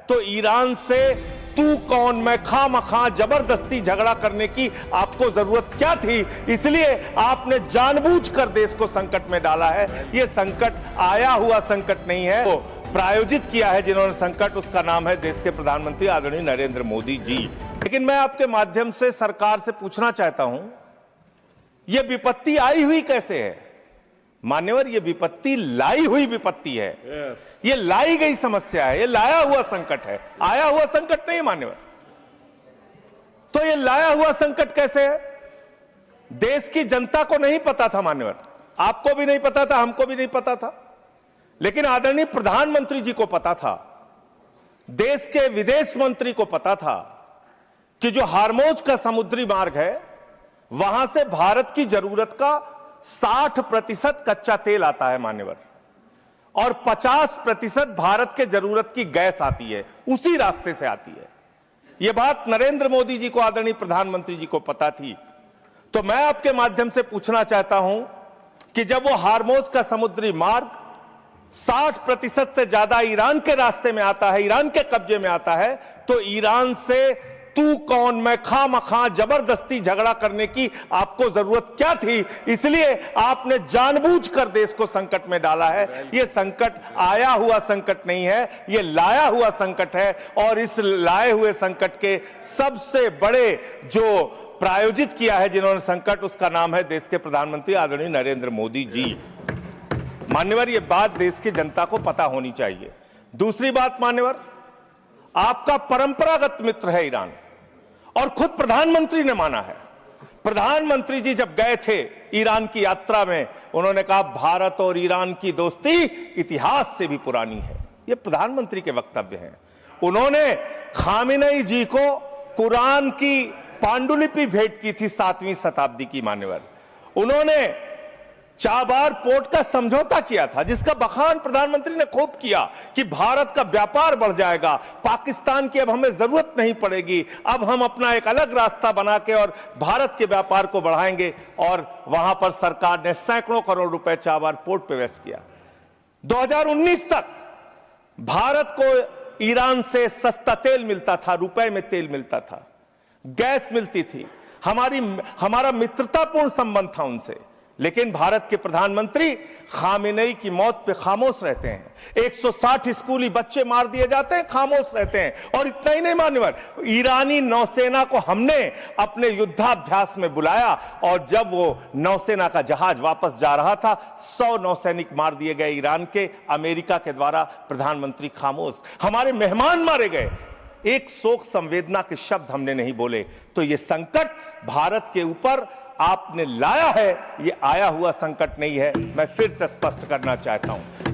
तो ईरान से तू कौन मैं खामखा जबरदस्ती झगड़ा करने की आपको जरूरत क्या थी? इसलिए आपने जानबूझकर देश को संकट में डाला है। यह संकट आया हुआ संकट नहीं है, वो प्रायोजित किया है जिन्होंने संकट, उसका नाम है देश के प्रधानमंत्री आदरणीय नरेंद्र मोदी जी। लेकिन मैं आपके माध्यम से सरकार से पूछना चाहता हूं, यह विपत्ति आई हुई कैसे है? मान्यवर, यह विपत्ति लाई हुई विपत्ति है। यह लाई गई समस्या है, यह लाया हुआ संकट है, आया हुआ संकट नहीं मान्यवर। तो यह लाया हुआ संकट कैसे है? देश की जनता को नहीं पता था मान्यवर, आपको भी नहीं पता था, हमको भी नहीं पता था, लेकिन आदरणीय प्रधानमंत्री जी को पता था, देश के विदेश मंत्री को पता था कि जो हार्मोज का समुद्री मार्ग है वहां से भारत की जरूरत का 60% कच्चा तेल आता है मान्यवर, और 50% भारत के जरूरत की गैस आती है, उसी रास्ते से आती है। यह बात नरेंद्र मोदी जी को, आदरणीय प्रधानमंत्री जी को पता थी। तो मैं आपके माध्यम से पूछना चाहता हूं कि जब वो हार्मोज का समुद्री मार्ग 60% से ज्यादा ईरान के रास्ते में आता है, ईरान के कब्जे में आता है, तो ईरान से तू कौन मैं खामखा जबरदस्ती झगड़ा करने की आपको जरूरत क्या थी? इसलिए आपने जानबूझकर देश को संकट में डाला है। यह संकट आया हुआ संकट नहीं है, यह लाया हुआ संकट है, और इस लाए हुए संकट के सबसे बड़े जो प्रायोजित किया है जिन्होंने संकट, उसका नाम है देश के प्रधानमंत्री आदरणीय नरेंद्र मोदी जी। मान्यवर, यह बात देश की जनता को पता होनी चाहिए। दूसरी बात मान्यवर, आपका परंपरागत मित्र है ईरान, और खुद प्रधानमंत्री ने माना है। प्रधानमंत्री जी जब गए थे ईरान की यात्रा में, उन्होंने कहा भारत और ईरान की दोस्ती इतिहास से भी पुरानी है। यह प्रधानमंत्री के वक्तव्य हैं। उन्होंने खामेनेई जी को कुरान की पांडुलिपि भेंट की थी 7वीं शताब्दी की मान्यवर। उन्होंने चाबार पोर्ट का समझौता किया था, जिसका बखान प्रधानमंत्री ने खूब किया कि भारत का व्यापार बढ़ जाएगा, पाकिस्तान की अब हमें जरूरत नहीं पड़ेगी, अब हम अपना एक अलग रास्ता बना के और भारत के व्यापार को बढ़ाएंगे। और वहां पर सरकार ने सैकड़ों करोड़ रुपए चाबार पोर्ट पे वेस्ट किया। 2019 तक भारत को ईरान से सस्ता तेल मिलता था, रुपए में तेल मिलता था, गैस मिलती थी, हमारा मित्रतापूर्ण संबंध था उनसे। लेकिन भारत के प्रधानमंत्री खामेनेई की मौत पे खामोश रहते हैं। 160 स्कूली बच्चे मार दिए जाते हैं, खामोश रहते हैं। और इतना ही नहीं मान्यवर, ईरानी नौसेना को हमने अपने युद्धाभ्यास में बुलाया, और जब वो नौसेना का जहाज वापस जा रहा था, 100 नौसैनिक मार दिए गए ईरान के, अमेरिका के द्वारा। प्रधानमंत्री खामोश। हमारे मेहमान मारे गए, एक शोक संवेदना के शब्द हमने नहीं बोले। तो ये संकट भारत के ऊपर आपने लाया है, ये आया हुआ संकट नहीं है। मैं फिर से स्पष्ट करना चाहता हूं।